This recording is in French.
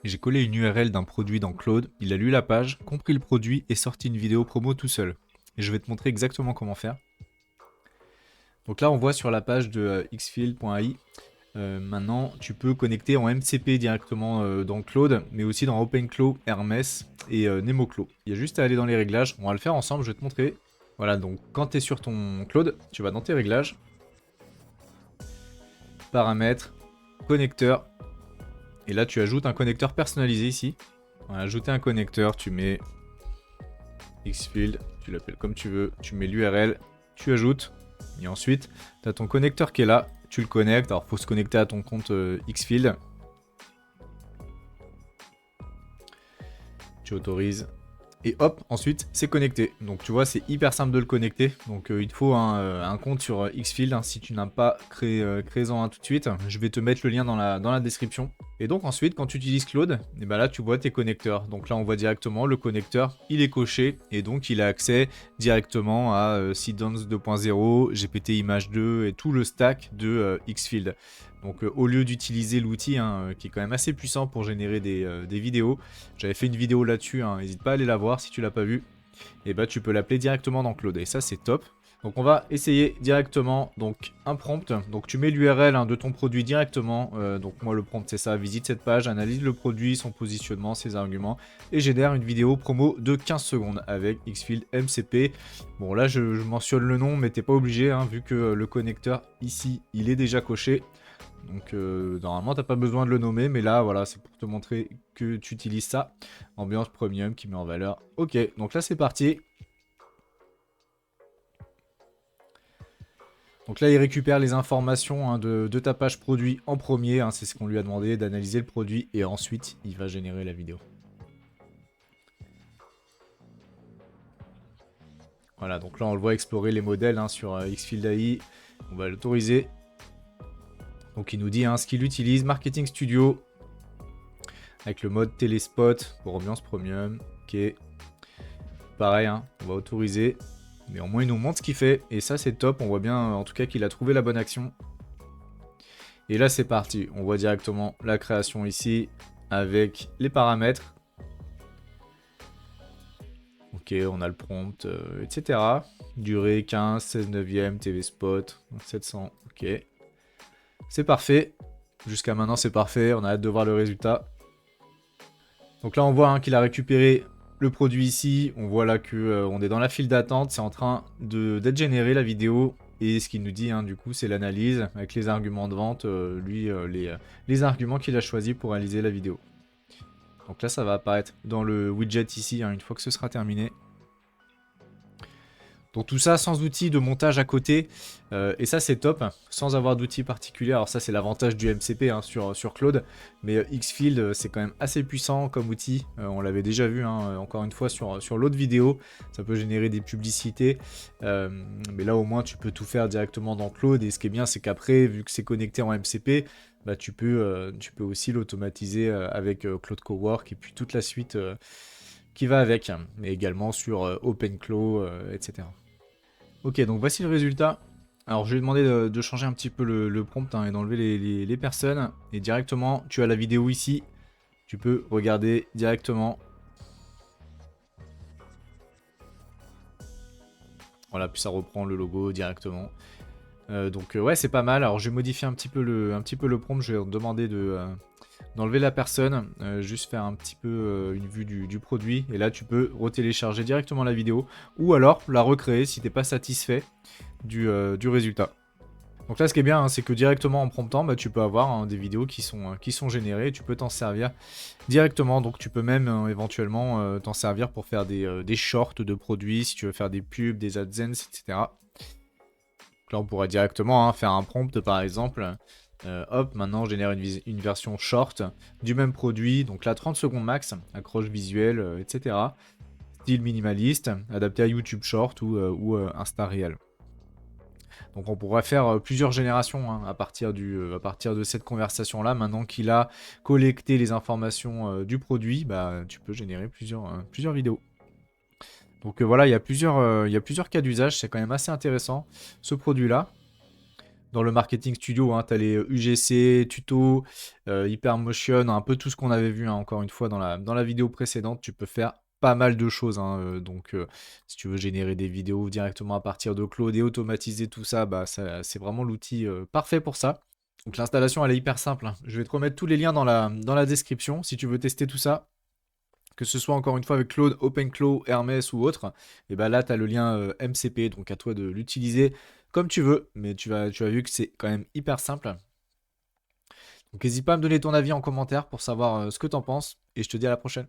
J'ai collé une URL d'un produit dans Claude, il a lu la page, compris le produit et sorti une vidéo promo tout seul. Et je vais te montrer exactement comment faire. Donc là, on voit sur la page de xfield.ai. Maintenant, tu peux connecter en MCP directement dans Claude, mais aussi dans OpenClaw, Hermes et NemoClaw. Il y a juste à aller dans les réglages. On va le faire ensemble, je vais te montrer. Voilà, donc quand tu es sur ton Claude, tu vas dans tes réglages, paramètres, connecteur, et là tu ajoutes un connecteur personnalisé ici. On va ajouter un connecteur, tu mets Xfield, tu l'appelles comme tu veux, tu mets l'URL, tu ajoutes, et ensuite tu as ton connecteur qui est là, tu le connectes. Alors il faut se connecter à ton compte Xfield. Tu autorises. Et hop, ensuite, c'est connecté. Donc tu vois, c'est hyper simple de le connecter. Donc il te faut un compte sur Xfield. Si tu n'as pas créé, crée-en un tout de suite. Je vais te mettre le lien dans la description. Et donc ensuite, quand tu utilises Claude, et ben là, tu vois tes connecteurs. Donc là, on voit directement le connecteur, il est coché. Et donc, il a accès directement à Seedance 2.0, GPT Image 2 et tout le stack de Xfield. Donc au lieu d'utiliser l'outil qui est quand même assez puissant pour générer des vidéos, j'avais fait une vidéo là-dessus, n'hésite pas à aller la voir si tu l'as pas vue, et bah tu peux l'appeler directement dans Claude et ça c'est top. Donc on va essayer directement donc un prompt, donc tu mets l'URL de ton produit directement, donc moi le prompt c'est ça, visite cette page, analyse le produit, son positionnement, ses arguments et génère une vidéo promo de 15 secondes avec Xfield MCP. Bon là je mentionne le nom mais t'es pas obligé vu que le connecteur ici il est déjà coché. Donc normalement t'as pas besoin de le nommer, mais là voilà c'est pour te montrer que tu utilises ça. Ambiance premium qui met en valeur. Ok, donc là c'est parti. Donc là il récupère les informations de ta page produit en premier, c'est ce qu'on lui a demandé, d'analyser le produit et ensuite il va générer la vidéo. Voilà, donc là on le voit explorer les modèles sur Xfield AI. On va l'autoriser. Donc il nous dit ce qu'il utilise, Marketing Studio, avec le mode Téléspot pour ambiance premium. Ok. Pareil, on va autoriser. Mais au moins il nous montre ce qu'il fait. Et ça c'est top, on voit bien en tout cas qu'il a trouvé la bonne action. Et là c'est parti, on voit directement la création ici avec les paramètres. Ok, on a le prompt, etc. Durée 15, 16 neuvième, TV spot, 700, ok. C'est parfait. Jusqu'à maintenant c'est parfait, on a hâte de voir le résultat. Donc là on voit qu'il a récupéré le produit ici, on voit là que on est dans la file d'attente, c'est en train d'être généré la vidéo. Et ce qu'il nous dit du coup c'est l'analyse avec les arguments de vente, les arguments qu'il a choisis pour réaliser la vidéo. Donc là ça va apparaître dans le widget ici une fois que ce sera terminé. Donc tout ça sans outil de montage à côté, et ça c'est top, sans avoir d'outils particuliers. Alors ça c'est l'avantage du MCP sur Claude, mais Xfield c'est quand même assez puissant comme outil, on l'avait déjà vu encore une fois sur l'autre vidéo, ça peut générer des publicités, mais là au moins tu peux tout faire directement dans Claude, et ce qui est bien c'est qu'après, vu que c'est connecté en MCP, bah, tu peux aussi l'automatiser avec Claude Cowork et puis toute la suite qui va avec, mais également sur OpenClaw, etc. Ok, donc voici le résultat. Alors je lui ai demandé de changer un petit peu le prompt et d'enlever les personnes. Et directement, tu as la vidéo ici. Tu peux regarder directement. Voilà, puis ça reprend le logo directement. Donc ouais, c'est pas mal. Alors je vais modifier un petit peu le prompt. Je vais demander d'enlever la personne, juste faire un petit peu une vue du produit. Et là, tu peux retélécharger directement la vidéo. Ou alors la recréer si t'es pas satisfait du résultat. Donc là ce qui est bien c'est que directement en promptant tu peux avoir des vidéos qui sont générées et tu peux t'en servir directement. Donc tu peux même éventuellement t'en servir pour faire des shorts de produits si tu veux faire des pubs, des AdSense, etc. Donc là on pourrait directement faire un prompt par exemple. Hop, maintenant on génère une version short du même produit. Donc là 30 secondes max, accroche visuelle, etc. Style minimaliste, adapté à YouTube Short ou Insta Reel. Donc on pourrait faire plusieurs générations à partir de cette conversation-là. Maintenant qu'il a collecté les informations du produit, tu peux générer plusieurs vidéos. Donc voilà, il y a plusieurs cas d'usage, c'est quand même assez intéressant ce produit-là. dans le Marketing Studio, hein, tu as les UGC, tuto, Hypermotion, un peu tout ce qu'on avait vu, hein, encore une fois dans la vidéo précédente. Tu peux faire pas mal de choses, hein, donc si tu veux générer des vidéos directement à partir de Claude et automatiser tout ça, bah, c'est vraiment l'outil parfait pour ça. Donc l'installation elle est hyper simple, hein. Je vais te remettre tous les liens dans la description si tu veux tester tout ça. Que ce soit encore une fois avec Claude, OpenClaw, Hermès ou autre, et ben là tu as le lien MCP, donc à toi de l'utiliser comme tu veux, mais tu as vu que c'est quand même hyper simple. Donc n'hésite pas à me donner ton avis en commentaire pour savoir ce que tu en penses, et je te dis à la prochaine.